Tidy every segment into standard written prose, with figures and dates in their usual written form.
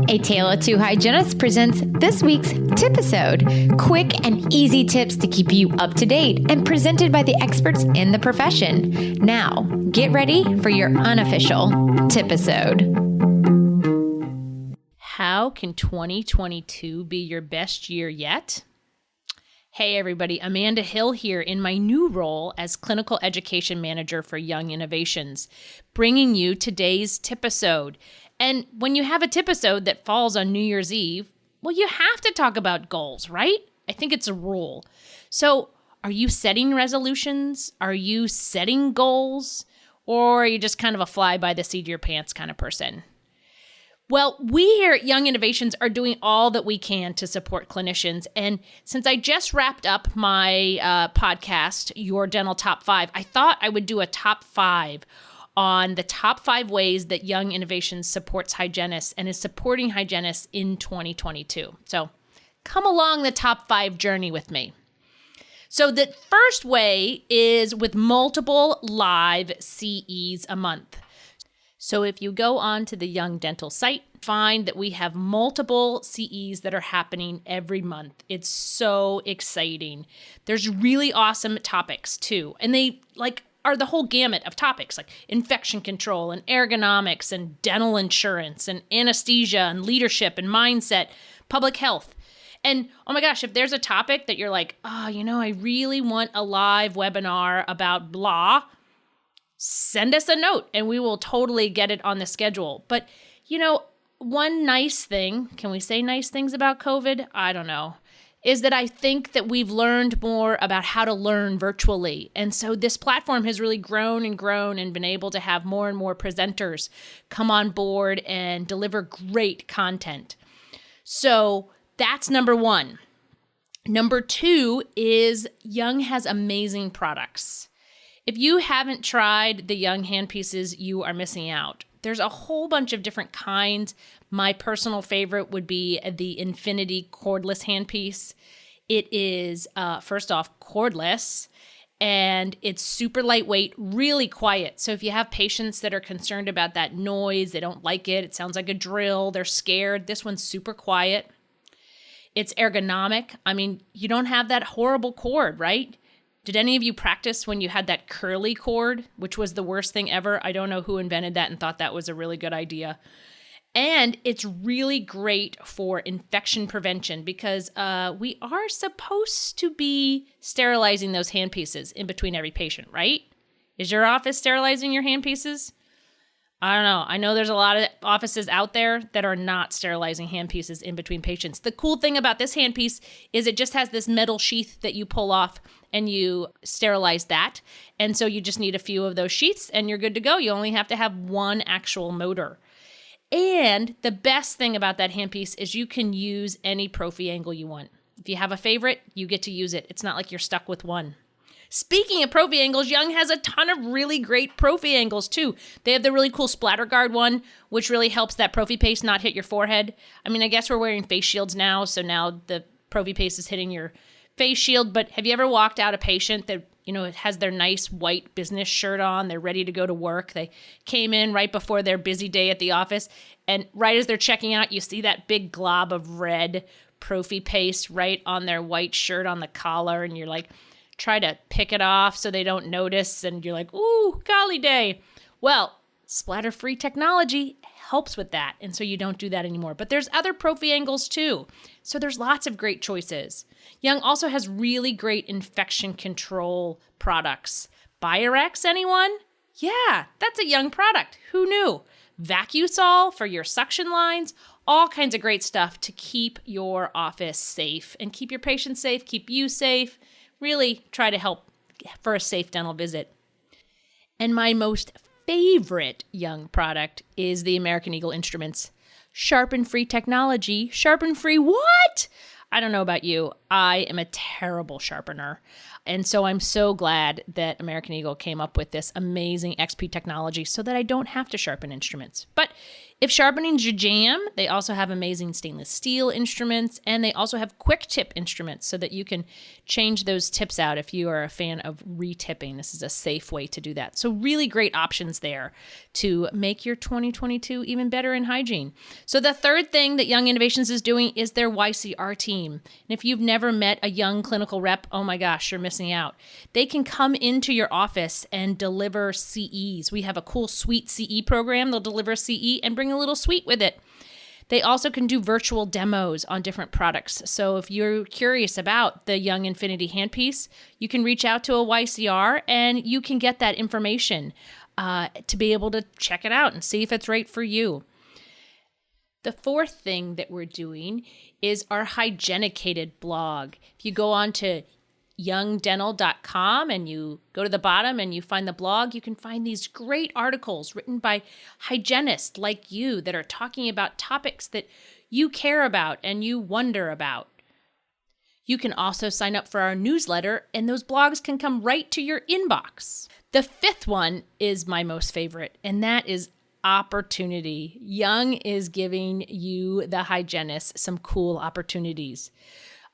A Tale of Two Hygienists presents this week's TIPisode. Quick and easy tips to keep you up to date and presented by the experts in the profession. Now, get ready for your unofficial TIPisode. How can 2022 be your best year yet? Hey everybody, Amanda Hill here in my new role as Clinical Education Manager for Young Innovations, bringing you today's TIPisode. And when you have a TIPisode that falls on New Year's Eve, well, you have to talk about goals, right? I think it's a rule. So are you setting resolutions? Are you setting goals? Or are you just kind of a fly by the seat of your pants kind of person? Well, we here at Young Innovations are doing all that we can to support clinicians. And since I just wrapped up my podcast, Your Dental Top 5, I thought I would do a top 5 on the top 5 ways that Young Innovations supports hygienists and is supporting hygienists in 2022. So come along the top 5 journey with me. So the first way is with multiple live CEs a month. So if you go on to the Young Dental site, find that we have multiple CEs that are happening every month. It's so exciting. There's really awesome topics too. And they are the whole gamut of topics like infection control and ergonomics and dental insurance and anesthesia and leadership and mindset, public health. And oh my gosh, if there's a topic that you're like, I really want a live webinar about blah, send us a note and we will totally get it on the schedule. But, one nice thing, can we say nice things about COVID? I don't know, is that I think that we've learned more about how to learn virtually. And so this platform has really grown and been able to have more and more presenters come on board and deliver great content. So that's number 1. Number 2 is Young has amazing products. If you haven't tried the Young handpieces, you are missing out. There's a whole bunch of different kinds. My personal favorite would be the Infinity cordless handpiece. It is, first off, cordless, and it's super lightweight, really quiet. So if you have patients that are concerned about that noise, they don't like it, it sounds like a drill, they're scared, this one's super quiet. It's ergonomic. I mean, you don't have that horrible cord, right? Did any of you practice when you had that curly cord, which was the worst thing ever? I don't know who invented that and thought that was a really good idea. And it's really great for infection prevention because we are supposed to be sterilizing those handpieces in between every patient, right? Is your office sterilizing your handpieces? I don't know. I know there's a lot of offices out there that are not sterilizing handpieces in between patients. The cool thing about this handpiece is it just has this metal sheath that you pull off and you sterilize that. And so you just need a few of those sheaths and you're good to go. You only have to have one actual motor. And the best thing about that handpiece is you can use any prophy angle you want. If you have a favorite, you get to use it. It's not like you're stuck with one. Speaking of prophy angles, Young has a ton of really great prophy angles too. They have the really cool splatter guard one, which really helps that prophy paste not hit your forehead. I mean, I guess we're wearing face shields now, so now the prophy paste is hitting your face shield. But have you ever walked out a patient that, has their nice white business shirt on, they're ready to go to work, they came in right before their busy day at the office, and right as they're checking out, you see that big glob of red prophy paste right on their white shirt on the collar, and you're like, try to pick it off so they don't notice, and you're like, ooh, golly day. Well, splatter-free technology helps with that, and so you don't do that anymore. But there's other prophy angles too, so there's lots of great choices. Young also has really great infection control products. Biorex, anyone? Yeah, that's a Young product. Who knew? Vacusol for your suction lines, all kinds of great stuff to keep your office safe and keep your patients safe, keep you safe. Really try to help for a safe dental visit. And my most favorite Young product is the American Eagle Instruments sharpen-free technology. Sharpen-free what? I don't know about you. I am a terrible sharpener. And so I'm so glad that American Eagle came up with this amazing XP technology so that I don't have to sharpen instruments. But If sharpening's your jam, they also have amazing stainless steel instruments, and they also have quick tip instruments so that you can change those tips out if you are a fan of re-tipping. This is a safe way to do that. So really great options there to make your 2022 even better in hygiene. So the third thing that Young Innovations is doing is their YCR team. And if you've never met a young clinical rep, oh my gosh, you're missing out. They can come into your office and deliver CEs. We have a cool suite CE program. They'll deliver a CE and bring a little suite with it. They also can do virtual demos on different products. So if you're curious about the Young Infinity handpiece, you can reach out to a YCR and you can get that information to be able to check it out and see if it's right for you. The fourth thing that we're doing is our Hygienicated blog. If you go on to youngdental.com and you go to the bottom and you find the blog, you can find these great articles written by hygienists like you that are talking about topics that you care about and you wonder about. You can also sign up for our newsletter, and those blogs can come right to your inbox. The fifth one is my most favorite, and that is opportunity. Young is giving you, the hygienist, some cool opportunities.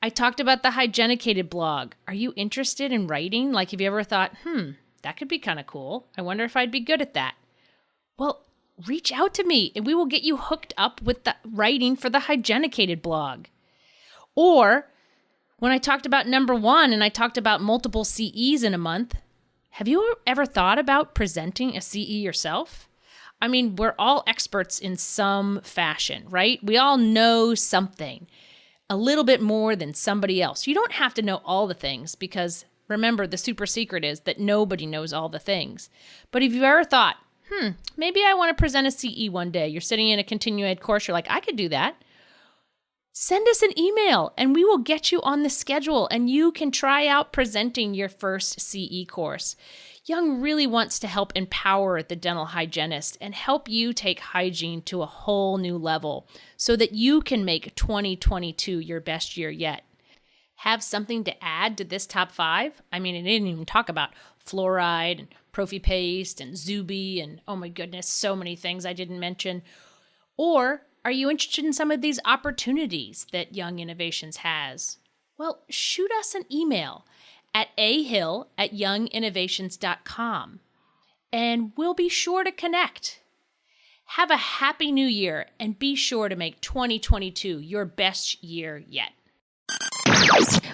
I talked about the Hygienicated blog. Are you interested in writing? Like, have you ever thought, that could be kind of cool. I wonder if I'd be good at that. Well, reach out to me and we will get you hooked up with the writing for the Hygienicated blog. Or when I talked about number 1 and I talked about multiple CEs in a month, have you ever thought about presenting a CE yourself? I mean, we're all experts in some fashion, right? We all know something a little bit more than somebody else. You don't have to know all the things because remember, the super secret is that nobody knows all the things. But if you've ever thought, maybe I want to present a CE one day, you're sitting in a continuing ed course, you're like, I could do that. Send us an email and we will get you on the schedule and you can try out presenting your first CE course. Young really wants to help empower the dental hygienist and help you take hygiene to a whole new level so that you can make 2022 your best year yet. Have something to add to this top 5? I mean, I didn't even talk about fluoride and prophy paste and Zuby and oh my goodness, so many things I didn't mention. Or are you interested in some of these opportunities that Young Innovations has? Well, shoot us an email at ahill@younginnovations.com, and we'll be sure to connect. Have a happy new year, and be sure to make 2022 your best year yet.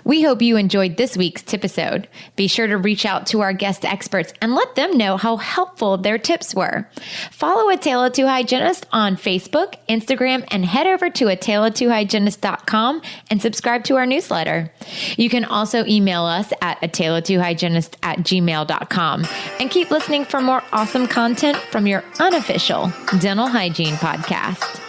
We hope you enjoyed this week's TIPisode. Be sure to reach out to our guest experts and let them know how helpful their tips were. Follow A Tale of Two Hygienists on Facebook, Instagram, and head over to ataleoftwohygienist.com and subscribe to our newsletter. You can also email us at ataleoftwohygienist@gmail.com and keep listening for more awesome content from your unofficial dental hygiene podcast.